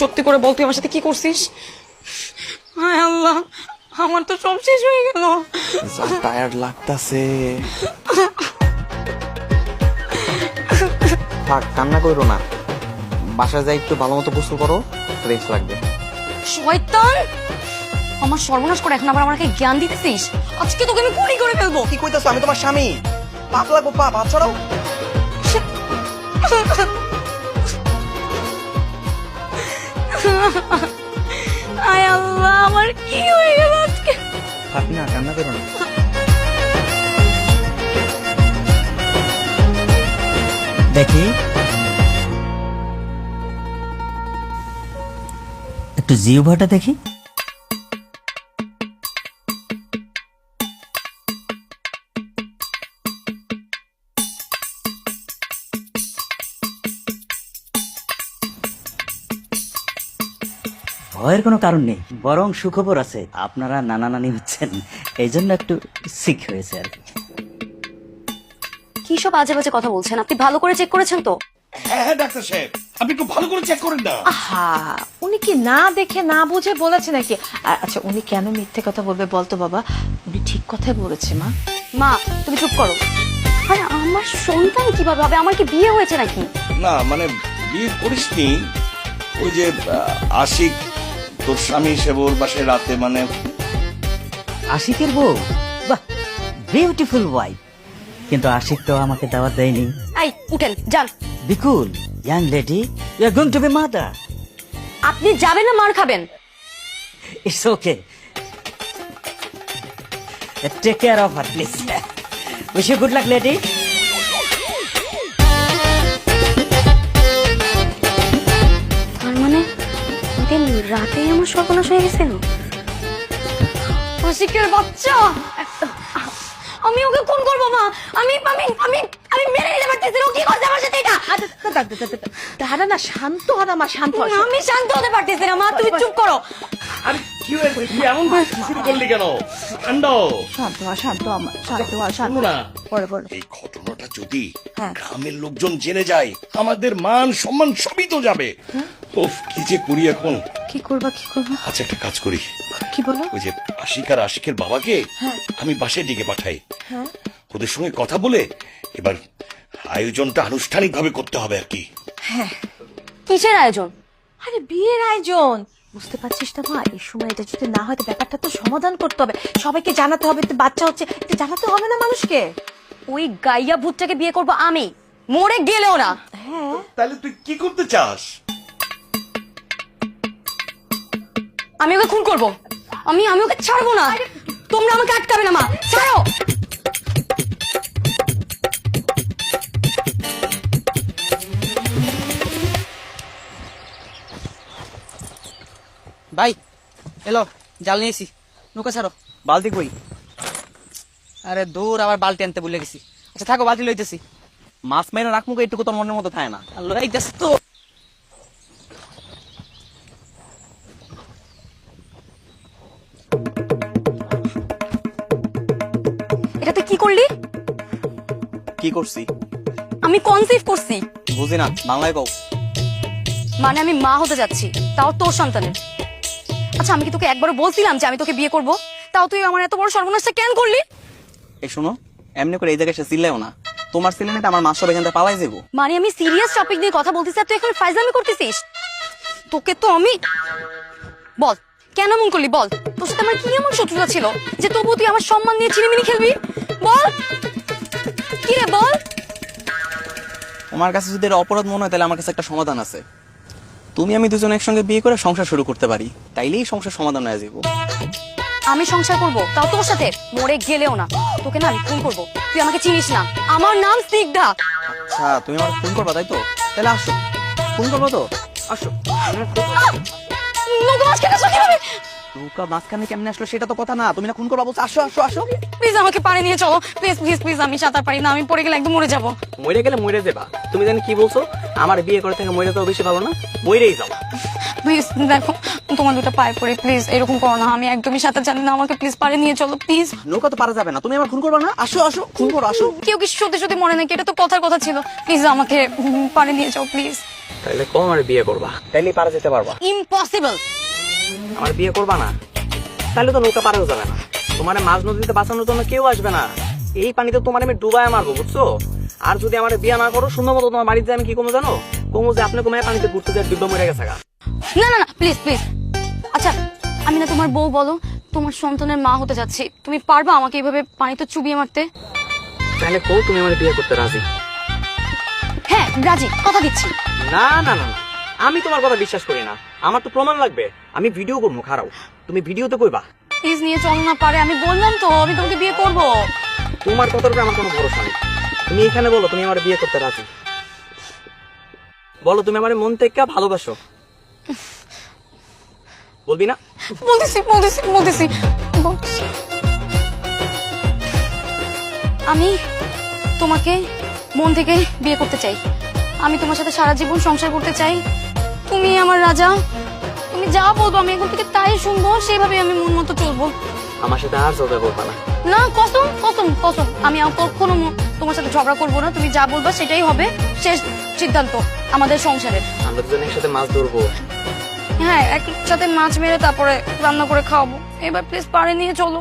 সত্যি করে বল তুই আমার সাথে কি করছিস? হায় আল্লাহ, আমার তো সব শেষ হয়ে গেল। টায়ার্ড লাগতাছে। থাক, কান্না করো না, বাসায় যাই একটু ভালো মতো গোসল করো, রেস্ট লাগবে। শয়তান, আমার সর্বনাশ করে এখন আবার আমাকে জ্ঞান দিতেছিস। আজকে তোকে আমি গুলি করে ফেলবো। কি কইতাছো? আমি তোমার স্বামী। পাপ লাগবো, পাপ, হাত ছড়াও। আয় আল্লাহ, আমার কি হয়ে গেল আজকে? থাক না, কান্না করো না। দেখি একটু জিহ্বাটা দেখি। ভয়ের কোনো কারণ নেই, বরং সুখবর আছে, আপনারা নানা নানি হচ্ছেন, এই জন্য একটু সিক হয়েছে আর কি। কি সব আজে বাজে কথা বলছেন? আপনি ভালো করে চেক করেছেন তো? হ্যাঁ ডাক্তার সাহেব, আপনি একটু ভালো করে চেক করেন না। হ্যাঁ, উনি কি না দেখে না বুঝে বলেছে নাকি? আচ্ছা, উনি কেন মিথ্যে কথা বলবে বলতো বাবা? উনি ঠিক কথাই বলেছে মা। মা তুমি চুপ করো। আরে আমার সন্তান কিভাবে হবে? আমার কি বিয়ে হয়েছে নাকি? না মানে বিয়ে করিসনি, ওই যে আশিক তোর স্বামী হিসেবে ওর বাসায় রাতে মানে। আশিকের বউ? বাহ, বিউটিফুল ওয়াইফ। কিন্তু আশিক তো আমাকে দাওয়াত দেয়নি। এই উঠেন যান। বিকুল, young lady, you are going to be mother. আপনি যাবেন না মার খাবেন? It's okay, take care of her please. Wish you good luck lady. তার মানে ওদিন রাতেই আমার সর্বনাশ হয়ে গেছিল। আশিকের বাচ্চা, আমি ওকে খুন করবো মা। আমি আমি আমি আমি মেনে নিতে পারতেছি না। ও কি করছে আমার সাথে এটা? দাঁড়া না, শান্ত হ না মা, শান্ত হ। আমি শান্ত হতে পারতেছি না মা, তুমি চুপ করো। আরে কি হয়েছে? তুই এমন ভাবে শুরু করলি কেন? ঠান্ডা হ। শান্ত হ, শান্ত হ, শান্ত হ, শান্ত শোনো না, পড়ে পড়ে। এই ঘটনাটা যদি হ্যাঁ। গ্রামের লোকজন জেনে যায়, আমাদের মান সম্মান সবই তো যাবে। ওফ, কি যে করি এখন। কি করবা, কি করবা? আচ্ছা একটা কাজ করি, কি বলো? ওই যে আশিক আর আশিকের বাবাকে আমি বাসায় ডেকে পাঠাই। হ্যাঁ, ওদের সঙ্গে কথা বলে এবার আয়োজনটা আনুষ্ঠানিক ভাবে করতে হবে আর কি। কিসের আয়োজন? আরে বিয়ের আয়োজন। বুঝতে পারছিস না মা, এই সময় এটা যদি না হয় তো ব্যাপারটা তো সমাধান করতে হবে, সবাইকে জানাতে হবে তো বাচ্চা হচ্ছে, এটা জানাতে হবে না মানুষকে? ওই গাইয়া ভূতটাকে বিয়ে করবো আমি, মরে গেলেও না। হ্যাঁ, তাহলে তুই কি করতে চাস? আমি ওকে খুন করবো। আমি ওকে ছাড়বো না। তোমরা আমাকে আটকাবে না মা, ছাড়ো। ভাই এলো, জাল নিয়েছি, নৌকা ছাড়ো। বালতি কই? আরে দূর, আবার বালতি আনতে ভুলে গেছি। আচ্ছা থাকো, বালতি লইতেছি। মাছ মেরে নাক মুখে একটু তোর মনের মতো থাকে না। লইতেছি তো। এটা তুই কি করলি? কি করছি? আমি কনসিভ করছি। বুঝি না, বাংলায় কও। মানে আমি মা হতে যাচ্ছি, তাও তোর সন্তানের। আচ্ছা আমি কি তোকে একবারও বলছিলাম যে আমি তোকে বিয়ে করব? তাও তুই আমার এত বড় সর্বনাশটা কেন করলি? এই শোনো, এমনি করে এই জায়গায় সে চিল্লাও না। তোমার ছেলে আমার মাছ সব এখান থেকে পালাই যাবো। মানে আমি সিরিয়াস টপিক নিয়ে কথা বলতেছি আর তুই এখন ফাইজলামি করতেছিস। তোকে তো আমি বল কেন মন করলি বল? তোর সাথে আমার কি এমন শত্রুতা ছিল যে তবু তুই আমার সম্মান নিয়ে চিনিমিনি খেলবি? বল কি রে বল। তোমার কাছে যদি এটা অপরাধ মনে হয় তাহলে আমার কাছে একটা সমাধান আছে। তুমি আমি দুজন একসঙ্গে বিয়ে করে সংসার শুরু করতে পারি, তাইলেই সংসার সমাধান হয়ে যাবো। আমি সংসার করব, তাও তোর সাথে, মরে গেলেও না। তোকে না আমি খুন করব। তুই আমাকে চিনিস না, আমার নাম স্নিগ্ধা। আচ্ছা তুমি আমার ফোন করবা তাই তো? তাহলে আসো, ফোন করবো তো, আসো। নৌকা মাঝখানে আসলো কিভাবে? নৌকা মাঝখানে কেমনে আসলো সেটা তো কথা না, তুমি না খুন করবা বলছো? আসো আসো আসো। প্লিজ আমাকে পানি নিয়ে চলো, প্লিজ প্লিজ প্লিজ। আমি সাঁতার পারি না, আমি পড়ে গেলে একদম মরে যাবো। মরে গেলে মরে যাবা? তুমি জানি কি বলছো? আমার বিয়ে করে থেকে মরে যাওয়া বেশি ভালো না, মরেই যাও। প্লিজ দেখো, তোমার দুটো পায়ে পড়ে প্লিজ এরকম করো না, আমি একদমই সাঁতার জানি না, আমাকে প্লিজ পারে নিয়ে চলো প্লিজ। নৌকা তো পারা যাবে না, তুমি আমার খুন করবা না? আসো আসো, খুন করো, আসো। কেউ কি সত্যি সত্যি মনে নাকি? এটা তো কথার কথা ছিল, প্লিজ আমাকে পারে নিয়ে যাও প্লিজ। তাইলে কম আমার বিয়ে করবা, তাইলেই পারা যেতে পারবা। ইম্পসিবল। আমার বিয়ে করবা না, তাহলে তো নৌকা পারেও যাবে না। তোমার মাঝ নদীতে বাঁচানোর জন্য কেউ আসবে না, এই পানিতে তোমার আমি ডুবায় মারবো, বুঝছো? আর যদি আমার বিয়ে না করো, সুন্দর মতো তোমার বাড়িতে আমি কি কমো জানো? কমো যে আপনি কমে পানিতে ঘুরতে যায় ডিব্বা মরে গেছে গা। না না না প্লিজ প্লিজ। আচ্ছা আমি না তোমার বউ, বলো তোমার সন্তানের মা হতে যাচ্ছি, তুমি পারবা আমাকে এইভাবে পানিতে চুবিয়ে মারতে? তাহলে কও তুমি আমার বিয়ে করতে রাজি? হ্যাঁ রাজি, কথা দিচ্ছি। না না না না, আমি তোমার কথা বিশ্বাস করি না, আমার তো প্রমাণ লাগবে। আমি ভিডিও করবো, খারাপ তুমি ভিডিওতে কইবা। প্লিজ নিয়ে চলো না পারে, আমি বললাম তো আমি তোমাকে বিয়ে করব। তোমার কথার উপরে আমার কোনো ভরসা নেই। তুমি এখানে বলো তুমি আমার বিয়ে করতে রাজি, বলো তুমি আমার মন থেকে ভালোবাসো, বলবি না? বলতেছি বলতেছি বলতেছি বলতেছি। আমি তোমাকে মন থেকে বিয়ে করতে চাই, আমি তোমার সাথে সারা জীবন সংসার করতে চাই, তুমি আমার রাজা, তুমি যা বলবো আমি এখন থেকে তাই শুনবো, সেভাবে আমি মন মতো চলবো। আমার সাথে আর ঝগড়া করবা না। না কসম কসম কসম, আমি আর কখনো তোমার সাথে ঝগড়া করবো না, তুমি যা বলবা সেটাই হবে, শেষ সিদ্ধান্ত আমাদের সংসারের। আমরা দুজন একসাথে মাছ ধরবো। হ্যাঁ একসাথে মাছ মেরে তারপরে রান্না করে খাওয়াবো। এবার প্লিজ পারে নিয়ে চলো।